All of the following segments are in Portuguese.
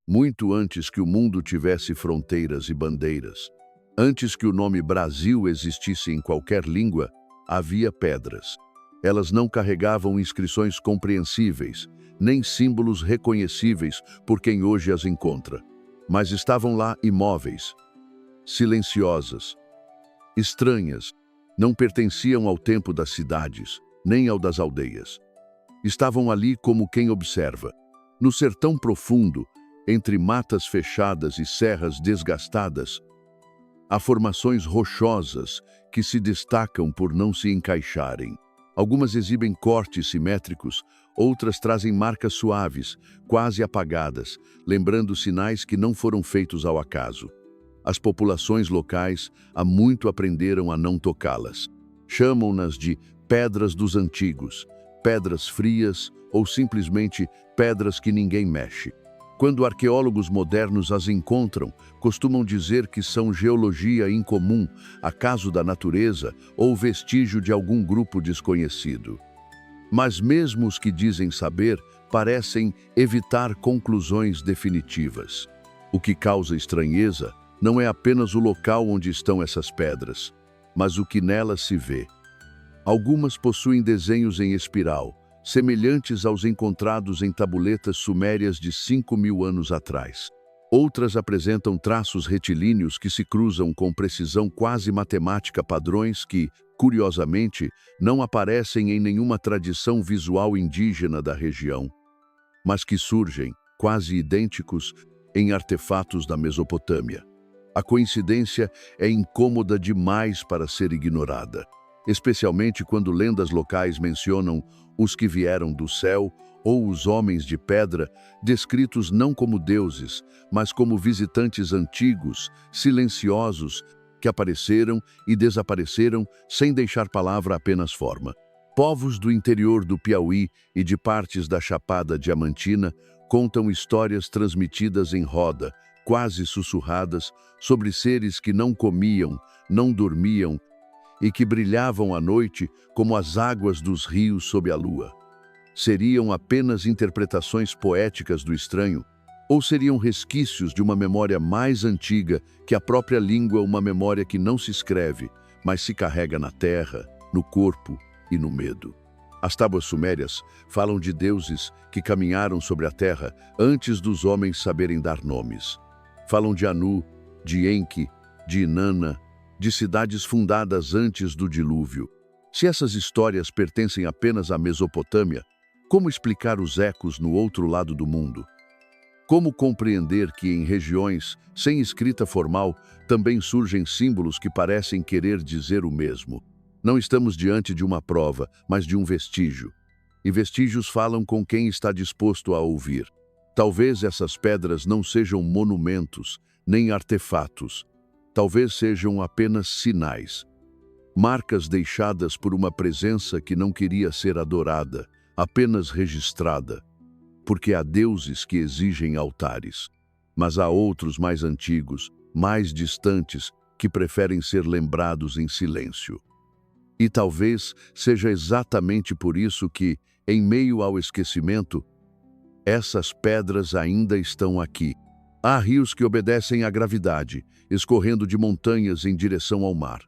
muito antes que o mundo tivesse fronteiras e bandeiras. Antes que o nome Brasil existisse em qualquer língua, havia pedras. Elas não carregavam inscrições compreensíveis, nem símbolos reconhecíveis por quem hoje as encontra, mas estavam lá imóveis, silenciosas, estranhas, não pertenciam ao tempo das cidades, nem ao das aldeias. Estavam ali como quem observa. No sertão profundo, entre matas fechadas e serras desgastadas, há formações rochosas que se destacam por não se encaixarem. Algumas exibem cortes simétricos, outras trazem marcas suaves, quase apagadas, lembrando sinais que não foram feitos ao acaso. As populações locais há muito aprenderam a não tocá-las. Chamam-nas de pedras dos antigos, pedras frias ou simplesmente pedras que ninguém mexe. Quando arqueólogos modernos as encontram, costumam dizer que são geologia incomum, acaso da natureza ou vestígio de algum grupo desconhecido. Mas mesmo os que dizem saber parecem evitar conclusões definitivas. O que causa estranheza não é apenas o local onde estão essas pedras, mas o que nelas se vê. Algumas possuem desenhos em espiral, semelhantes aos encontrados em tabuletas sumérias de 5.000 anos atrás. Outras apresentam traços retilíneos que se cruzam com precisão quase matemática, padrões que, curiosamente, não aparecem em nenhuma tradição visual indígena da região, mas que surgem, quase idênticos, em artefatos da Mesopotâmia. A coincidência é incômoda demais para ser ignorada, especialmente quando lendas locais mencionam os que vieram do céu ou os homens de pedra, descritos não como deuses, mas como visitantes antigos, silenciosos, que apareceram e desapareceram sem deixar palavra, apenas forma. Povos do interior do Piauí e de partes da Chapada Diamantina contam histórias transmitidas em roda, quase sussurradas, sobre seres que não comiam, não dormiam e que brilhavam à noite como as águas dos rios sob a lua. Seriam apenas interpretações poéticas do estranho, ou seriam resquícios de uma memória mais antiga que a própria língua, uma memória que não se escreve, mas se carrega na terra, no corpo e no medo? As tábuas sumérias falam de deuses que caminharam sobre a terra antes dos homens saberem dar nomes. Falam de Anu, de Enki, de Inanna, de cidades fundadas antes do dilúvio. Se essas histórias pertencem apenas à Mesopotâmia, como explicar os ecos no outro lado do mundo? Como compreender que em regiões sem escrita formal também surgem símbolos que parecem querer dizer o mesmo? Não estamos diante de uma prova, mas de um vestígio. E vestígios falam com quem está disposto a ouvir. Talvez essas pedras não sejam monumentos, nem artefatos. Talvez sejam apenas sinais. Marcas deixadas por uma presença que não queria ser adorada, apenas registrada. Porque há deuses que exigem altares, mas há outros mais antigos, mais distantes, que preferem ser lembrados em silêncio. E talvez seja exatamente por isso que, em meio ao esquecimento, essas pedras ainda estão aqui. Há rios que obedecem à gravidade, escorrendo de montanhas em direção ao mar.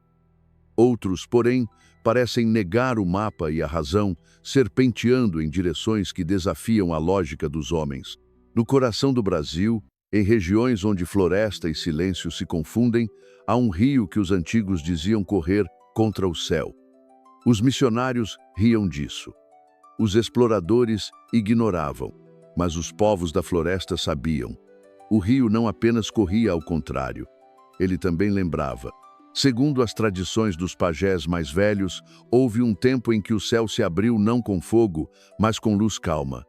Outros, porém, parecem negar o mapa e a razão, serpenteando em direções que desafiam a lógica dos homens. No coração do Brasil, em regiões onde floresta e silêncio se confundem, há um rio que os antigos diziam correr contra o céu. Os missionários riam disso. Os exploradores ignoravam, mas os povos da floresta sabiam. O rio não apenas corria ao contrário, ele também lembrava. Segundo as tradições dos pajés mais velhos, houve um tempo em que o céu se abriu não com fogo, mas com luz calma.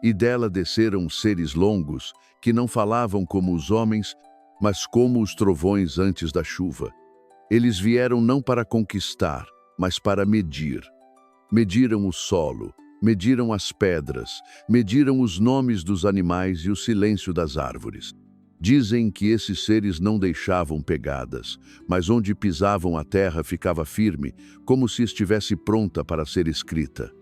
E dela desceram seres longos, que não falavam como os homens, mas como os trovões antes da chuva. Eles vieram não para conquistar, mas para medir. Mediram o solo, mediram as pedras, mediram os nomes dos animais e o silêncio das árvores. Dizem que esses seres não deixavam pegadas, mas onde pisavam a terra ficava firme, como se estivesse pronta para ser escrita.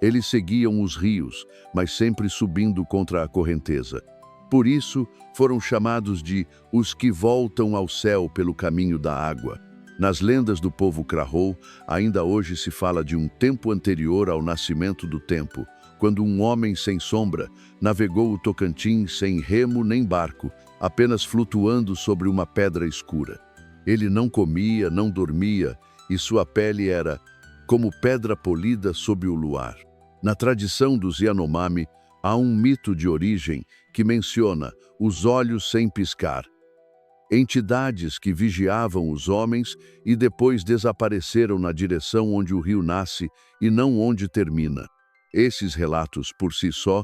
Eles seguiam os rios, mas sempre subindo contra a correnteza. Por isso, foram chamados de os que voltam ao céu pelo caminho da água. Nas lendas do povo Krahou, ainda hoje se fala de um tempo anterior ao nascimento do tempo, quando um homem sem sombra navegou o Tocantins sem remo nem barco, apenas flutuando sobre uma pedra escura. Ele não comia, não dormia, e sua pele era como pedra polida sob o luar. Na tradição dos Yanomami, há um mito de origem que menciona os olhos sem piscar, entidades que vigiavam os homens e depois desapareceram na direção onde o rio nasce e não onde termina. Esses relatos, por si só,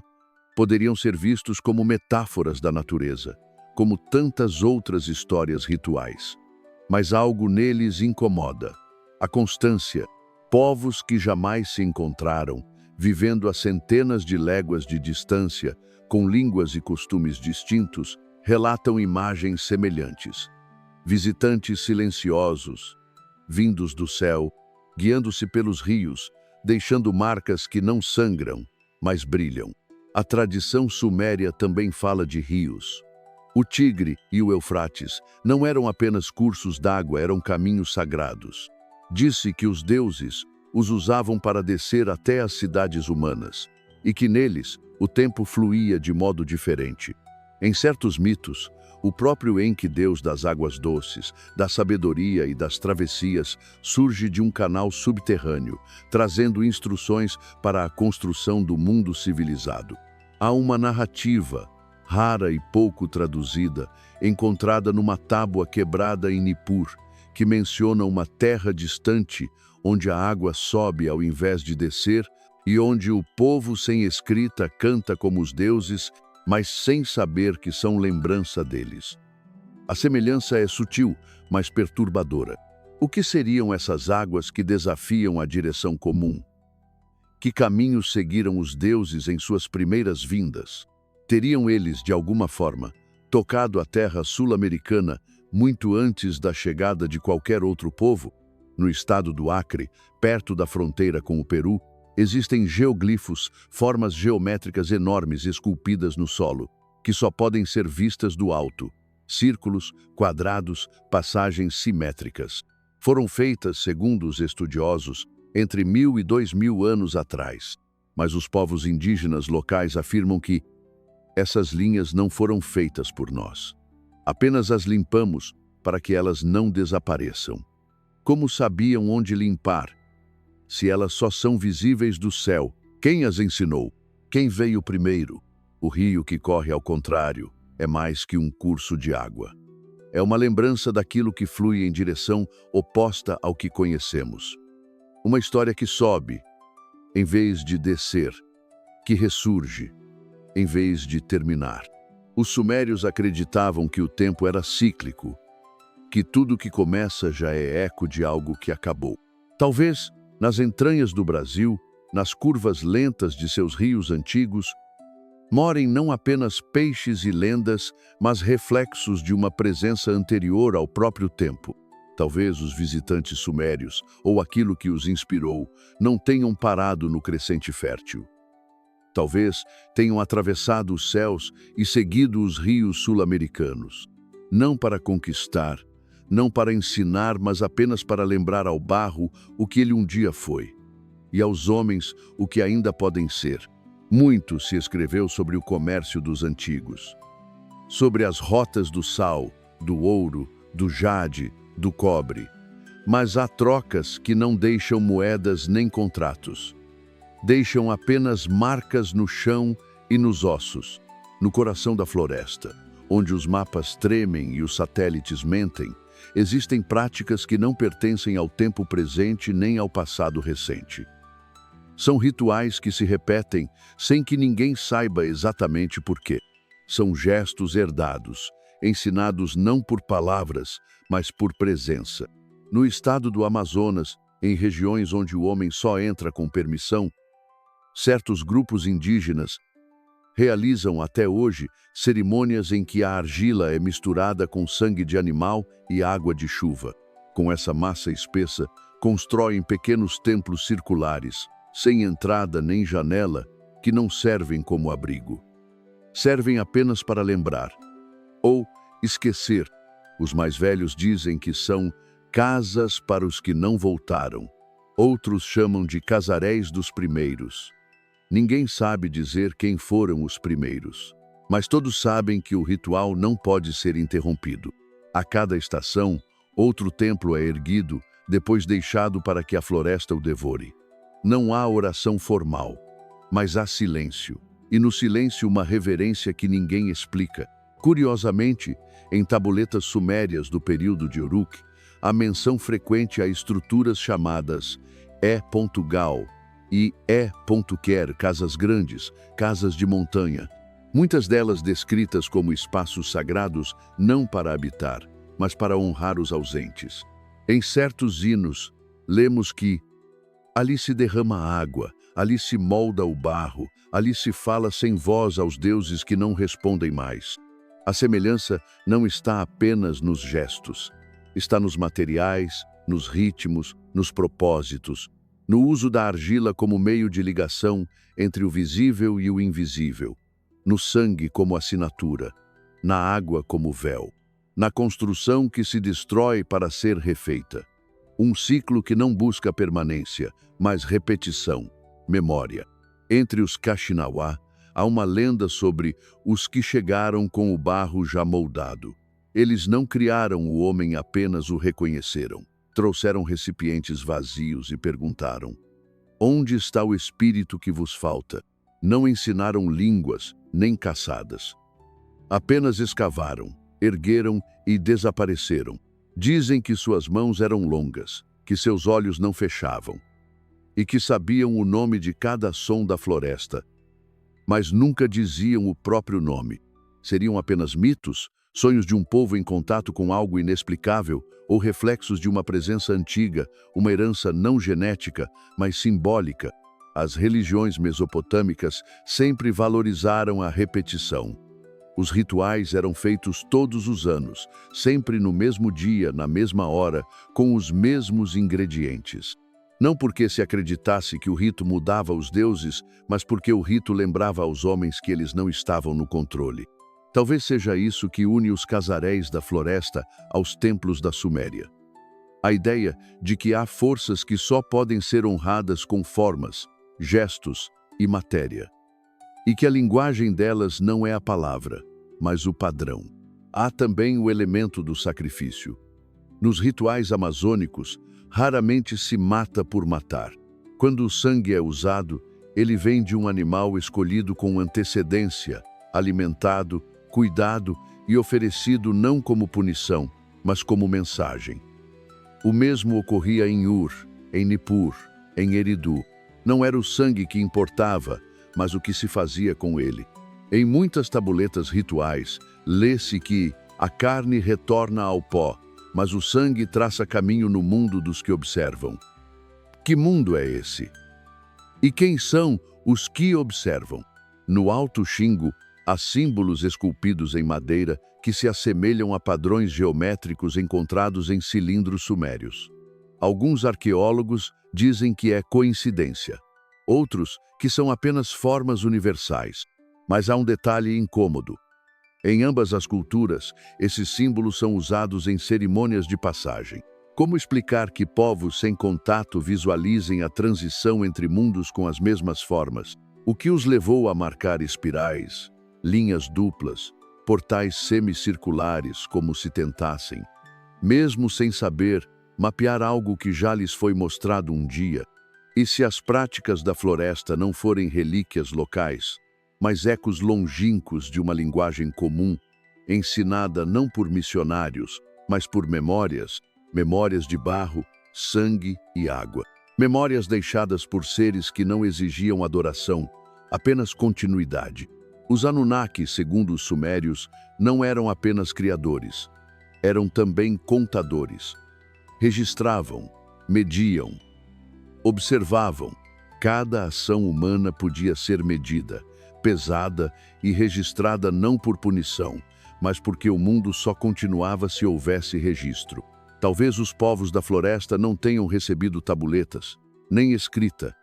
poderiam ser vistos como metáforas da natureza, como tantas outras histórias rituais. Mas algo neles incomoda: a constância. Povos que jamais se encontraram, vivendo a centenas de léguas de distância, com línguas e costumes distintos, relatam imagens semelhantes. Visitantes silenciosos, vindos do céu, guiando-se pelos rios, deixando marcas que não sangram, mas brilham. A tradição suméria também fala de rios. O Tigre e o Eufrates não eram apenas cursos d'água, eram caminhos sagrados. Disse que os deuses os usavam para descer até as cidades humanas, e que neles o tempo fluía de modo diferente. Em certos mitos, o próprio Enki, deus das águas doces, da sabedoria e das travessias, surge de um canal subterrâneo, trazendo instruções para a construção do mundo civilizado. Há uma narrativa, rara e pouco traduzida, encontrada numa tábua quebrada em Nippur, que menciona uma terra distante onde a água sobe ao invés de descer e onde o povo sem escrita canta como os deuses, mas sem saber que são lembrança deles. A semelhança é sutil, mas perturbadora. O que seriam essas águas que desafiam a direção comum? Que caminhos seguiram os deuses em suas primeiras vindas? Teriam eles, de alguma forma, tocado a terra sul-americana muito antes da chegada de qualquer outro povo? No estado do Acre, perto da fronteira com o Peru, existem geoglifos, formas geométricas enormes esculpidas no solo, que só podem ser vistas do alto. Círculos, quadrados, passagens simétricas. Foram feitas, segundo os estudiosos, entre 1000 e 2000 anos atrás. Mas os povos indígenas locais afirmam que essas linhas não foram feitas por nós. Apenas as limpamos para que elas não desapareçam. Como sabiam onde limpar? Se elas só são visíveis do céu, quem as ensinou? Quem veio primeiro? O rio que corre ao contrário é mais que um curso de água. É uma lembrança daquilo que flui em direção oposta ao que conhecemos. Uma história que sobe, em vez de descer, que ressurge, em vez de terminar. Os sumérios acreditavam que o tempo era cíclico, que tudo que começa já é eco de algo que acabou. Talvez, nas entranhas do Brasil, nas curvas lentas de seus rios antigos, morem não apenas peixes e lendas, mas reflexos de uma presença anterior ao próprio tempo. Talvez os visitantes sumérios, ou aquilo que os inspirou, não tenham parado no crescente fértil. Talvez tenham atravessado os céus e seguido os rios sul-americanos, não para conquistar, não para ensinar, mas apenas para lembrar ao barro o que ele um dia foi, e aos homens o que ainda podem ser. Muito se escreveu sobre o comércio dos antigos, sobre as rotas do sal, do ouro, do jade, do cobre. Mas há trocas que não deixam moedas nem contratos. Deixam apenas marcas no chão e nos ossos, no coração da floresta, onde os mapas tremem e os satélites mentem. Existem práticas que não pertencem ao tempo presente nem ao passado recente. São rituais que se repetem sem que ninguém saiba exatamente por quê. São gestos herdados, ensinados não por palavras, mas por presença. No estado do Amazonas, em regiões onde o homem só entra com permissão, certos grupos indígenas realizam até hoje cerimônias em que a argila é misturada com sangue de animal e água de chuva. Com essa massa espessa, constroem pequenos templos circulares, sem entrada nem janela, que não servem como abrigo. servem apenas para lembrar ou esquecer. Os mais velhos dizem que são casas para os que não voltaram. Outros chamam de casaréis dos primeiros. Ninguém sabe dizer quem foram os primeiros, mas todos sabem que o ritual não pode ser interrompido. A cada estação, outro templo é erguido, depois deixado para que a floresta o devore. Não há oração formal, mas há silêncio, e no silêncio uma reverência que ninguém explica. Curiosamente, em tabuletas sumérias do período de Uruk, há menção frequente a estruturas chamadas E.Gal e E.Ker, casas grandes, casas de montanha. Muitas delas descritas como espaços sagrados não para habitar, mas para honrar os ausentes. Em certos hinos, lemos que ali se derrama água, ali se molda o barro, ali se fala sem voz aos deuses que não respondem mais. A semelhança não está apenas nos gestos, está nos materiais, nos ritmos, nos propósitos, no uso da argila como meio de ligação entre o visível e o invisível, no sangue como assinatura, na água como véu, na construção que se destrói para ser refeita. Um ciclo que não busca permanência, mas repetição, memória. Entre os Kaxinawa, há uma lenda sobre os que chegaram com o barro já moldado. Eles não criaram o homem, apenas o reconheceram. Trouxeram recipientes vazios e perguntaram: onde está o espírito que vos falta? Não ensinaram línguas, nem caçadas. Apenas escavaram, ergueram e desapareceram. Dizem que suas mãos eram longas, que seus olhos não fechavam, e que sabiam o nome de cada som da floresta, mas nunca diziam o próprio nome. Seriam apenas mitos, sonhos de um povo em contato com algo inexplicável, ou reflexos de uma presença antiga, uma herança não genética, mas simbólica. As religiões mesopotâmicas sempre valorizaram a repetição. Os rituais eram feitos todos os anos, sempre no mesmo dia, na mesma hora, com os mesmos ingredientes. Não porque se acreditasse que o rito mudava os deuses, mas porque o rito lembrava aos homens que eles não estavam no controle. Talvez seja isso que une os casaréis da floresta aos templos da Suméria. A ideia de que há forças que só podem ser honradas com formas, gestos e matéria. E que a linguagem delas não é a palavra, mas o padrão. Há também o elemento do sacrifício. Nos rituais amazônicos, raramente se mata por matar. Quando o sangue é usado, ele vem de um animal escolhido com antecedência, alimentado, cuidado e oferecido não como punição, mas como mensagem. O mesmo ocorria em Ur, em Nippur, em Eridu. Não era o sangue que importava, mas o que se fazia com ele. Em muitas tabuletas rituais, lê-se que a carne retorna ao pó, mas o sangue traça caminho no mundo dos que observam. Que mundo é esse? E quem são os que observam? No Alto Xingu, há símbolos esculpidos em madeira que se assemelham a padrões geométricos encontrados em cilindros sumérios. Alguns arqueólogos dizem que é coincidência. Outros que são apenas formas universais. Mas há um detalhe incômodo. Em ambas as culturas, esses símbolos são usados em cerimônias de passagem. Como explicar que povos sem contato visualizem a transição entre mundos com as mesmas formas? O que os levou a marcar espirais, linhas duplas, portais semicirculares, como se tentassem, mesmo sem saber, mapear algo que já lhes foi mostrado um dia? E se as práticas da floresta não forem relíquias locais, mas ecos longínquos de uma linguagem comum, ensinada não por missionários, mas por memórias, memórias de barro, sangue e água. Memórias deixadas por seres que não exigiam adoração, apenas continuidade. Os Anunnaki, segundo os sumérios, não eram apenas criadores, eram também contadores. Registravam, mediam, observavam. Cada ação humana podia ser medida, pesada e registrada não por punição, mas porque o mundo só continuava se houvesse registro. Talvez os povos da floresta não tenham recebido tabuletas, nem escrita,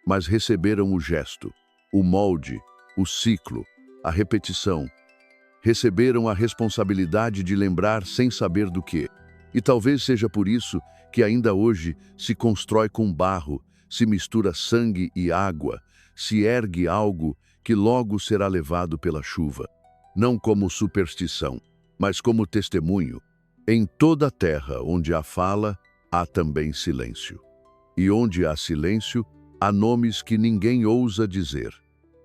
mas receberam o gesto, o molde, o ciclo, a repetição. Receberam a responsabilidade de lembrar sem saber do que. E talvez seja por isso que ainda hoje se constrói com barro, se mistura sangue e água, se ergue algo que logo será levado pela chuva. Não como superstição, mas como testemunho. Em toda a terra onde há fala, há também silêncio. E onde há silêncio, há nomes que ninguém ousa dizer.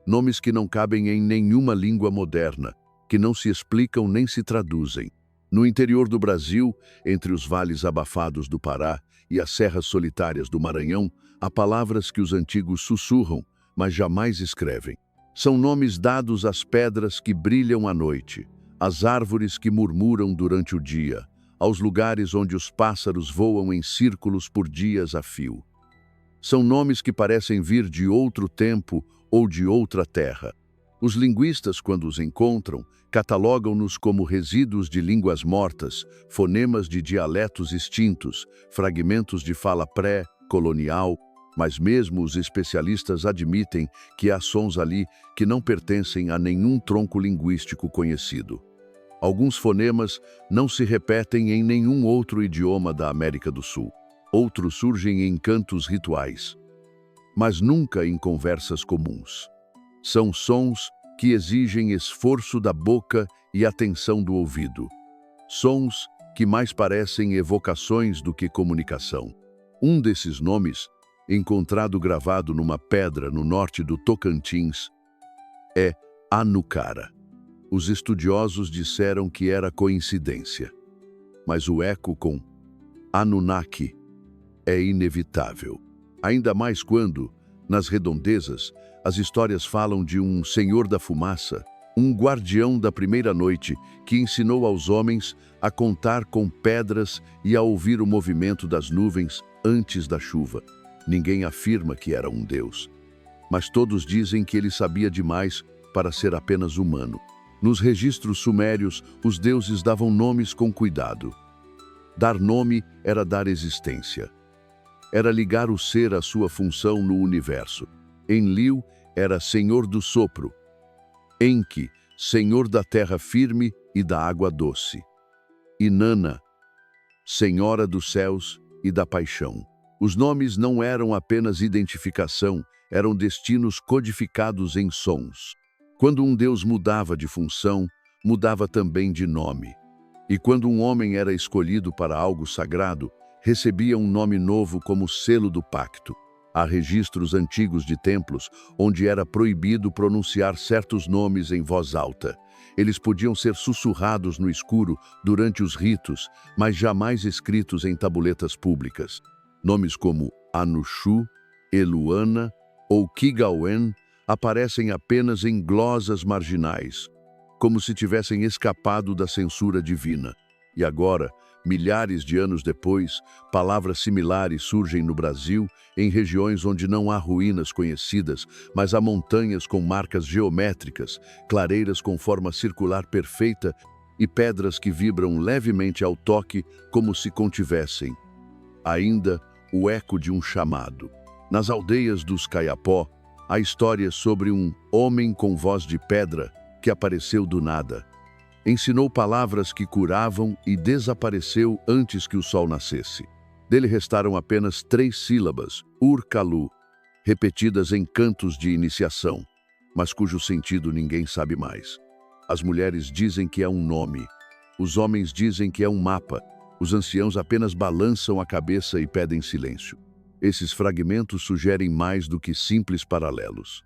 Nomes que não cabem em nenhuma língua moderna, que não se explicam nem se traduzem. No interior do Brasil, entre os vales abafados do Pará e as serras solitárias do Maranhão, há palavras que os antigos sussurram, mas jamais escrevem. São nomes dados às pedras que brilham à noite, às árvores que murmuram durante o dia, aos lugares onde os pássaros voam em círculos por dias a fio. São nomes que parecem vir de outro tempo ou de outra terra. Os linguistas, quando os encontram, catalogam-nos como resíduos de línguas mortas, fonemas de dialetos extintos, fragmentos de fala pré-colonial, mas mesmo os especialistas admitem que há sons ali que não pertencem a nenhum tronco linguístico conhecido. Alguns fonemas não se repetem em nenhum outro idioma da América do Sul. Outros surgem em cantos rituais, mas nunca em conversas comuns. São sons que exigem esforço da boca e atenção do ouvido. Sons que mais parecem evocações do que comunicação. Um desses nomes, encontrado gravado numa pedra no norte do Tocantins, é Anucara. Os estudiosos disseram que era coincidência, mas o eco com Anunnaki é inevitável. Ainda mais quando, nas redondezas, as histórias falam de um senhor da fumaça, um guardião da primeira noite que ensinou aos homens a contar com pedras e a ouvir o movimento das nuvens antes da chuva. Ninguém afirma que era um deus, mas todos dizem que ele sabia demais para ser apenas humano. Nos registros sumérios, os deuses davam nomes com cuidado. Dar nome era dar existência. Era ligar o ser à sua função no universo. Enlil era senhor do sopro. Enki, senhor da terra firme e da água doce. Inanna, senhora dos céus e da paixão. Os nomes não eram apenas identificação, eram destinos codificados em sons. Quando um deus mudava de função, mudava também de nome. E quando um homem era escolhido para algo sagrado, recebia um nome novo como selo do pacto. Há registros antigos de templos onde era proibido pronunciar certos nomes em voz alta. Eles podiam ser sussurrados no escuro durante os ritos, mas jamais escritos em tabuletas públicas. Nomes como Anushu, Eluana ou Kigawen aparecem apenas em glosas marginais, como se tivessem escapado da censura divina. E agora, milhares de anos depois, palavras similares surgem no Brasil, em regiões onde não há ruínas conhecidas, mas há montanhas com marcas geométricas, clareiras com forma circular perfeita e pedras que vibram levemente ao toque como se contivessem. Ainda o eco de um chamado. Nas aldeias dos Caiapó, há histórias sobre um homem com voz de pedra que apareceu do nada. Ensinou palavras que curavam e desapareceu antes que o sol nascesse. Dele restaram apenas 3 sílabas, Urkalu, repetidas em cantos de iniciação, mas cujo sentido ninguém sabe mais. As mulheres dizem que é um nome, os homens dizem que é um mapa, os anciãos apenas balançam a cabeça e pedem silêncio. Esses fragmentos sugerem mais do que simples paralelos.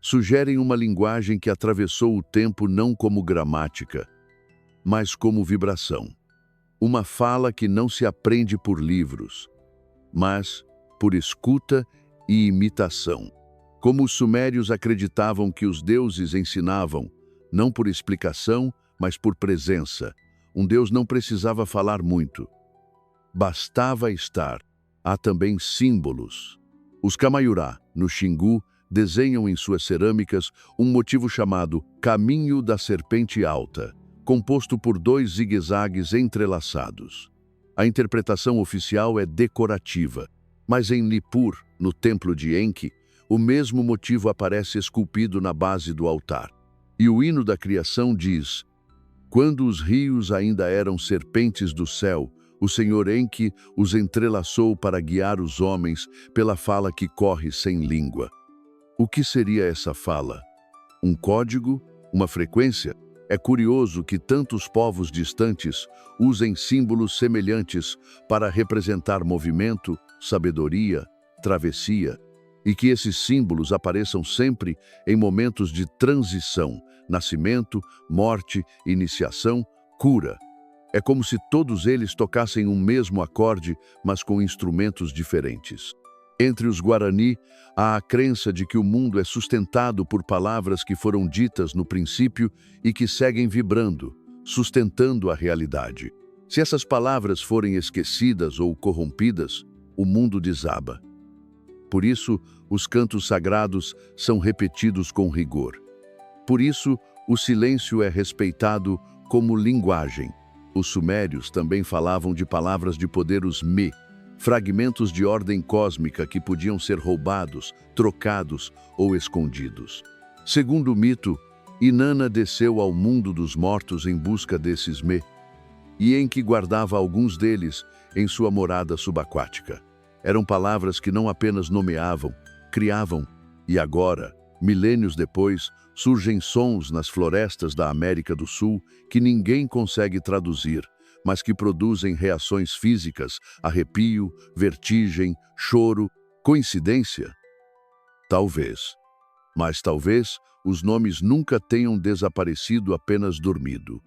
Sugerem uma linguagem que atravessou o tempo não como gramática, mas como vibração. Uma fala que não se aprende por livros, mas por escuta e imitação. Como os sumérios acreditavam que os deuses ensinavam, não por explicação, mas por presença. Um deus não precisava falar muito. Bastava estar. Há também símbolos. Os Kamayurá, no Xingu, desenham em suas cerâmicas um motivo chamado Caminho da Serpente Alta, composto por 2 zigue-zagues entrelaçados. A interpretação oficial é decorativa, mas em Nippur, no templo de Enki, o mesmo motivo aparece esculpido na base do altar. E o hino da criação diz: quando os rios ainda eram serpentes do céu, o Senhor Enki os entrelaçou para guiar os homens pela fala que corre sem língua. O que seria essa fala? Um código? Uma frequência? É curioso que tantos povos distantes usem símbolos semelhantes para representar movimento, sabedoria, travessia, e que esses símbolos apareçam sempre em momentos de transição, nascimento, morte, iniciação, cura. É como se todos eles tocassem um mesmo acorde, mas com instrumentos diferentes. Entre os Guarani, há a crença de que o mundo é sustentado por palavras que foram ditas no princípio e que seguem vibrando, sustentando a realidade. Se essas palavras forem esquecidas ou corrompidas, o mundo desaba. Por isso, os cantos sagrados são repetidos com rigor. Por isso, o silêncio é respeitado como linguagem. Os sumérios também falavam de palavras de poder, os me, fragmentos de ordem cósmica que podiam ser roubados, trocados ou escondidos. Segundo o mito, Inanna desceu ao mundo dos mortos em busca desses me, e Enki guardava alguns deles em sua morada subaquática. Eram palavras que não apenas nomeavam, criavam, e agora, milênios depois, surgem sons nas florestas da América do Sul que ninguém consegue traduzir, mas que produzem reações físicas, arrepio, vertigem, choro. Coincidência? Talvez. Mas talvez os nomes nunca tenham desaparecido, apenas dormido.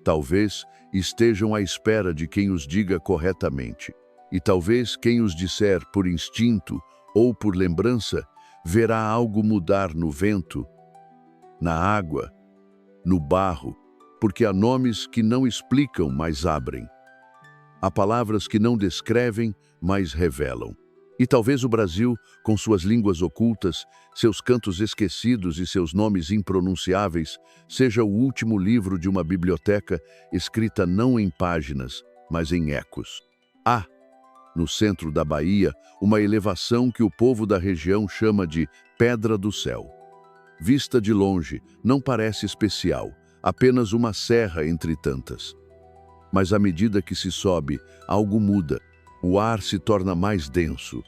Talvez estejam à espera de quem os diga corretamente. E talvez quem os disser por instinto ou por lembrança verá algo mudar no vento, na água, no barro, porque há nomes que não explicam, mas abrem. Há palavras que não descrevem, mas revelam. E talvez o Brasil, com suas línguas ocultas, seus cantos esquecidos e seus nomes impronunciáveis, seja o último livro de uma biblioteca escrita não em páginas, mas em ecos. Há, no centro da Bahia, uma elevação que o povo da região chama de Pedra do Céu. Vista de longe, não parece especial, apenas uma serra entre tantas. Mas à medida que se sobe, algo muda. O ar se torna mais denso.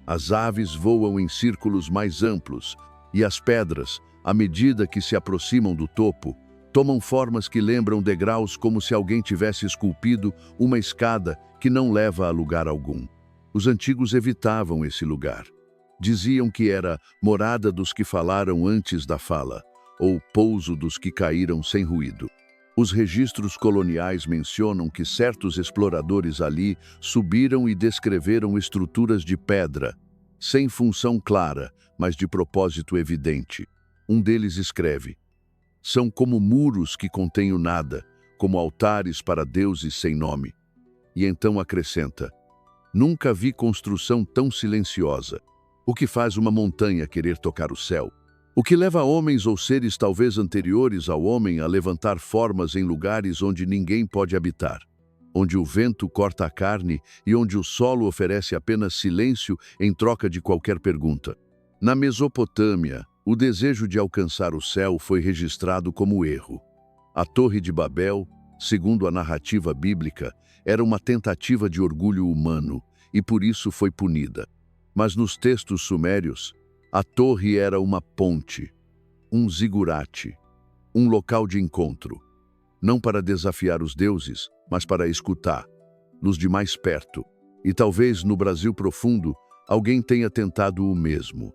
As aves voam em círculos mais amplos e as pedras, à medida que se aproximam do topo, tomam formas que lembram degraus, como se alguém tivesse esculpido uma escada que não leva a lugar algum. Os antigos evitavam esse lugar. Diziam que era morada dos que falaram antes da fala, ou pouso dos que caíram sem ruído. Os registros coloniais mencionam que certos exploradores ali subiram e descreveram estruturas de pedra, sem função clara, mas de propósito evidente. Um deles escreve: são como muros que contêm o nada, como altares para deuses sem nome. E então acrescenta: nunca vi construção tão silenciosa. O que faz uma montanha querer tocar o céu? O que leva homens ou seres talvez anteriores ao homem a levantar formas em lugares onde ninguém pode habitar, onde o vento corta a carne e onde o solo oferece apenas silêncio em troca de qualquer pergunta. Na Mesopotâmia, o desejo de alcançar o céu foi registrado como erro. A Torre de Babel, segundo a narrativa bíblica, era uma tentativa de orgulho humano e por isso foi punida. Mas nos textos sumérios, a torre era uma ponte, um zigurate, um local de encontro, não para desafiar os deuses, mas para escutar, nos de mais perto. E talvez no Brasil profundo, alguém tenha tentado o mesmo,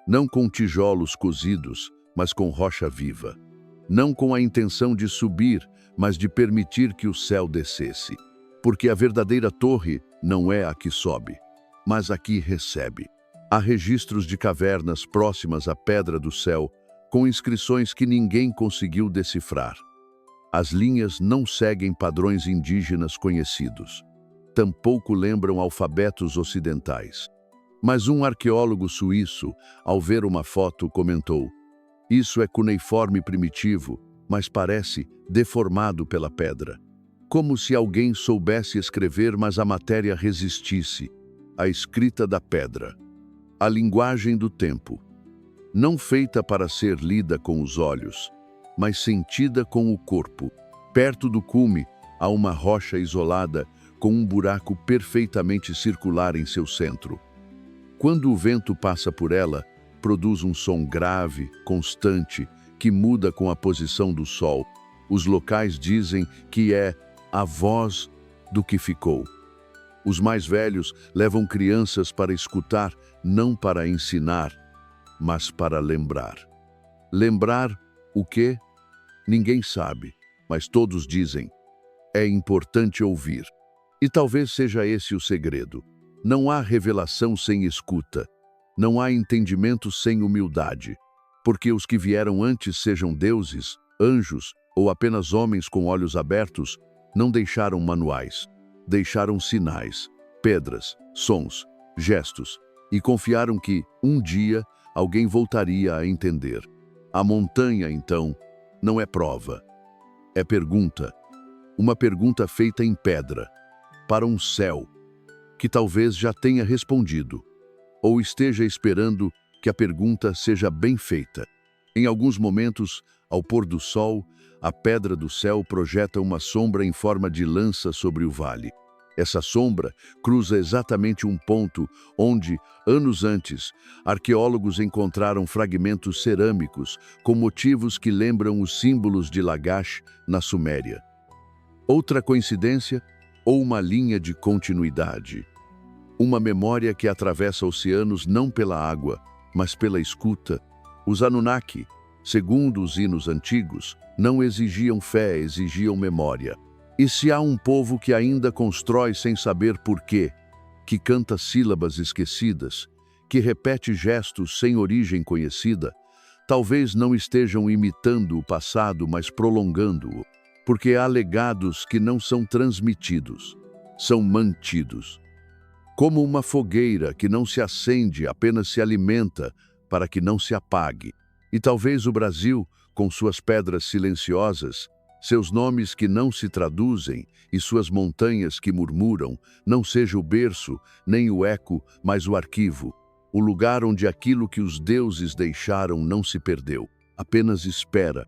não com tijolos cozidos, mas com rocha viva, não com a intenção de subir, mas de permitir que o céu descesse, porque a verdadeira torre não é a que sobe, mas a que recebe. Há registros de cavernas próximas à Pedra do Céu, com inscrições que ninguém conseguiu decifrar. As linhas não seguem padrões indígenas conhecidos. Tampouco lembram alfabetos ocidentais. Mas um arqueólogo suíço, ao ver uma foto, comentou: isso é cuneiforme primitivo, mas parece deformado pela pedra. Como se alguém soubesse escrever, mas a matéria resistisse. A escrita da pedra. A linguagem do tempo. Não feita para ser lida com os olhos, mas sentida com o corpo. Perto do cume, há uma rocha isolada com um buraco perfeitamente circular em seu centro. Quando o vento passa por ela, produz um som grave, constante, que muda com a posição do sol. Os locais dizem que é a voz do que ficou. Os mais velhos levam crianças para escutar, não para ensinar, mas para lembrar. Lembrar o quê? Ninguém sabe, mas todos dizem. É importante ouvir. E talvez seja esse o segredo. Não há revelação sem escuta. Não há entendimento sem humildade. Porque os que vieram antes, sejam deuses, anjos ou apenas homens com olhos abertos, não deixaram manuais. Deixaram sinais, pedras, sons, gestos, e confiaram que, um dia, alguém voltaria a entender. A montanha, então, não é prova, é pergunta. Uma pergunta feita em pedra, para um céu, que talvez já tenha respondido, ou esteja esperando que a pergunta seja bem feita. Em alguns momentos, ao pôr do sol, a pedra do céu projeta uma sombra em forma de lança sobre o vale. Essa sombra cruza exatamente um ponto onde, anos antes, arqueólogos encontraram fragmentos cerâmicos com motivos que lembram os símbolos de Lagash na Suméria. Outra coincidência ou uma linha de continuidade? Uma memória que atravessa oceanos não pela água, mas pela escuta. Os Anunnaki, segundo os hinos antigos, não exigiam fé, exigiam memória. E se há um povo que ainda constrói sem saber porquê, que canta sílabas esquecidas, que repete gestos sem origem conhecida, talvez não estejam imitando o passado, mas prolongando-o, porque há legados que não são transmitidos, são mantidos. Como uma fogueira que não se acende, apenas se alimenta para que não se apague. E talvez o Brasil, com suas pedras silenciosas, seus nomes que não se traduzem e suas montanhas que murmuram, não seja o berço, nem o eco, mas o arquivo, o lugar onde aquilo que os deuses deixaram não se perdeu, apenas espera,